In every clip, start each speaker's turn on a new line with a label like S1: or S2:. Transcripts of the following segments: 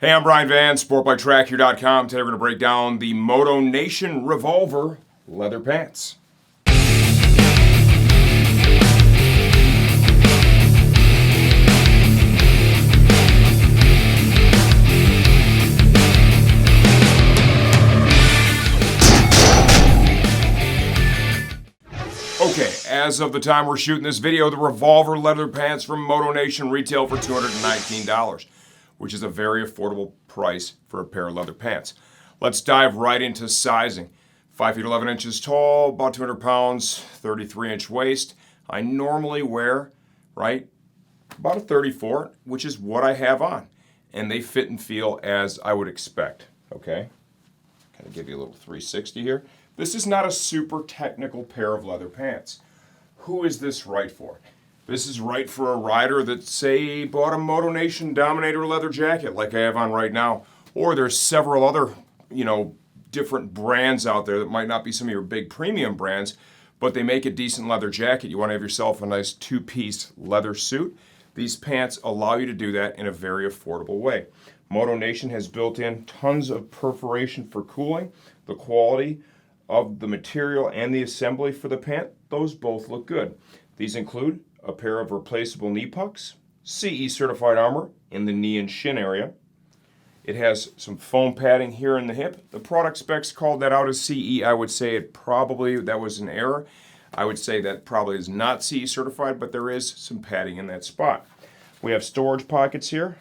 S1: Hey, I'm Brian Van, SportbikeTrackHere.com. Today we're going to break down the Motonation Revolver leather pants. Okay, as of the time we're shooting this video, the Revolver leather pants from Motonation retail for $219. Which is a very affordable price for a pair of leather pants. Let's dive right into sizing. 5 feet 11 inches tall, about 200 pounds, 33-inch waist. I normally wear, about a 34, which is what I have on. And they fit and feel as I would expect, okay? Kind of give you a little 360 here. This is not a super technical pair of leather pants. Who is this right for? This is right for a rider that, say, bought a Motonation Dominator leather jacket like I have on right now. Or there's several other, different brands out there that might not be some of your big premium brands, but they make a decent leather jacket. You want to have yourself a nice two-piece leather suit. These pants allow you to do that in a very affordable way. Motonation has built in tons of perforation for cooling. The quality of the material and the assembly for the pant, those both look good. These include a pair of replaceable knee pucks, CE certified armor in the knee and shin area. It has some foam padding here in the hip. The product specs called that out as CE. I would say that was an error. I would say that probably is not CE certified, but there is some padding in that spot. We have storage pockets here,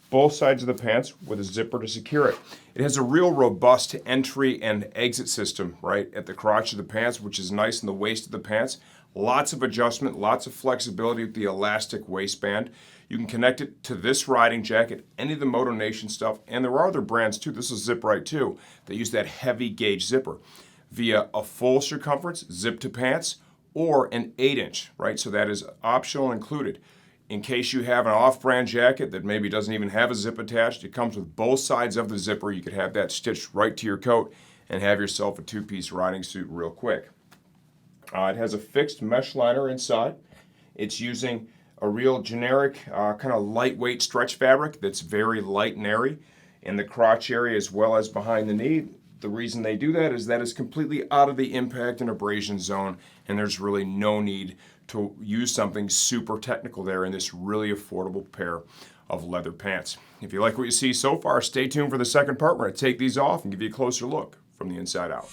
S1: both sides of the pants with a zipper to secure it. It has a real robust entry and exit system right at the crotch of the pants, which is nice in the waist of the pants. Lots of adjustment, lots of flexibility with the elastic waistband. You can connect it to this riding jacket, any of the Motonation stuff, and there are other brands too. This is Zip Right too. They use that heavy gauge zipper via a full circumference zip to pants or an 8-inch, right? So that is optional included. In case you have an off-brand jacket that maybe doesn't even have a zip attached, it comes with both sides of the zipper. You could have that stitched right to your coat and have yourself a two-piece riding suit real quick. It has a fixed mesh liner inside. It's using a real generic kind of lightweight stretch fabric that's very light and airy in the crotch area as well as behind the knee. The reason they do that is completely out of the impact and abrasion zone, and there's really no need to use something super technical there in this really affordable pair of leather pants. If you like what you see so far, stay tuned for the second part. We're going to take these off and give you a closer look from the inside out.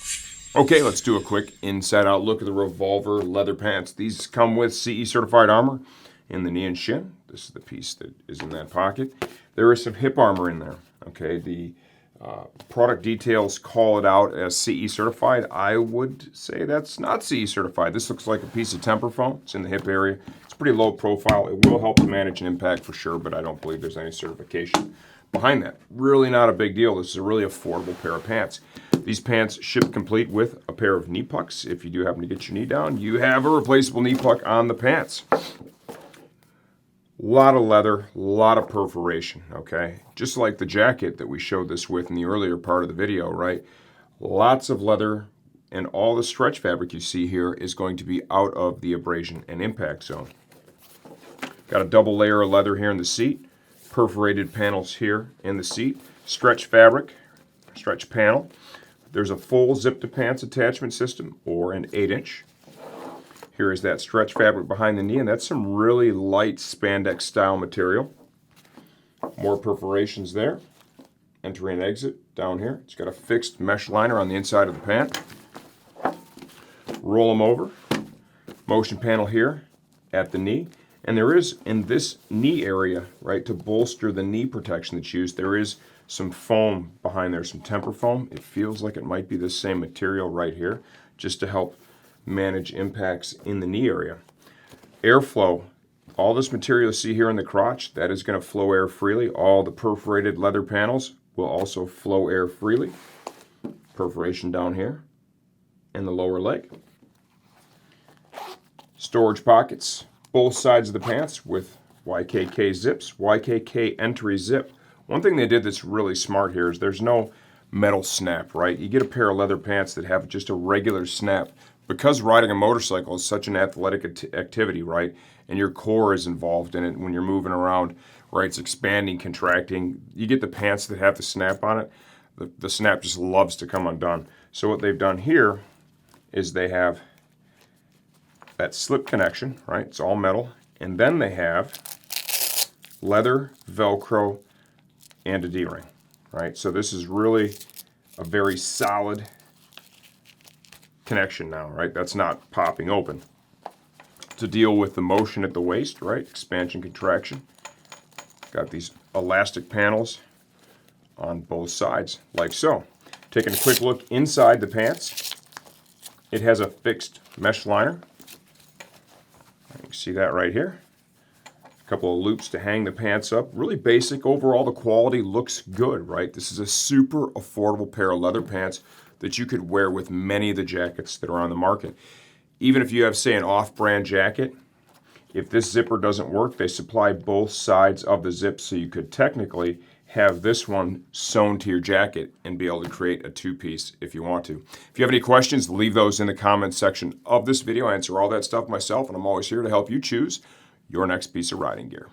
S1: Okay, let's do a quick inside-out look at the Revolver leather pants. These come with CE certified armor in the knee and shin. This is the piece that is in that pocket. There is some hip armor in there. Okay, the product details call it out as CE certified. I would say that's not CE certified. This looks like a piece of temper foam. It's in the hip area. It's pretty low profile. It will help to manage an impact for sure, but I don't believe there's any certification behind that. Really not a big deal. This is a really affordable pair of pants. These pants ship complete with a pair of knee pucks. If you do happen to get your knee down, you have a replaceable knee puck on the pants. A lot of leather, a lot of perforation, okay? Just like the jacket that we showed this with in the earlier part of the video, right? Lots of leather, and all the stretch fabric you see here is going to be out of the abrasion and impact zone. Got a double layer of leather here in the seat, perforated panels here in the seat, stretch fabric, stretch panel. There's a full zip to pants attachment system or an 8-inch. Here is that stretch fabric behind the knee, and that's some really light spandex style material. More perforations there. Entry and exit down here. It's got a fixed mesh liner on the inside of the pant. Roll them over. Motion panel here at the knee. And there is, in this knee area, right, to bolster the knee protection that's used, there is some foam behind there, some temper foam. It feels like it might be the same material right here, just to help manage impacts in the knee area. Airflow, all this material you see here in the crotch, that is going to flow air freely. All the perforated leather panels will also flow air freely. Perforation down here in the lower leg. Storage pockets, both sides of the pants with YKK zips, YKK entry zip. One thing they did that's really smart here is there's no metal snap, right? You get a pair of leather pants that have just a regular snap. Because riding a motorcycle is such an athletic activity, right? And your core is involved in it when you're moving around right? It's expanding, contracting. You get the pants that have the snap on it. The snap just loves to come undone. So what they've done here is they have that slip connection, right? It's all metal. And then they have leather, Velcro, and a D-ring, right? So this is really a very solid connection now, right? That's not popping open. To deal with the motion at the waist, right? Expansion, contraction. Got these elastic panels on both sides, like so. Taking a quick look inside the pants, it has a fixed mesh liner. You can see that right here. A couple of loops to hang the pants up. Really basic. Overall, the quality looks good, right? This is a super affordable pair of leather pants that you could wear with many of the jackets that are on the market. Even if you have, say, an off-brand jacket, if this zipper doesn't work, they supply both sides of the zip, so you could technically have this one sewn to your jacket and be able to create a two-piece if you want to. If you have any questions, leave those in the comments section of this video. I answer all that stuff myself, and I'm always here to help you choose your next piece of riding gear.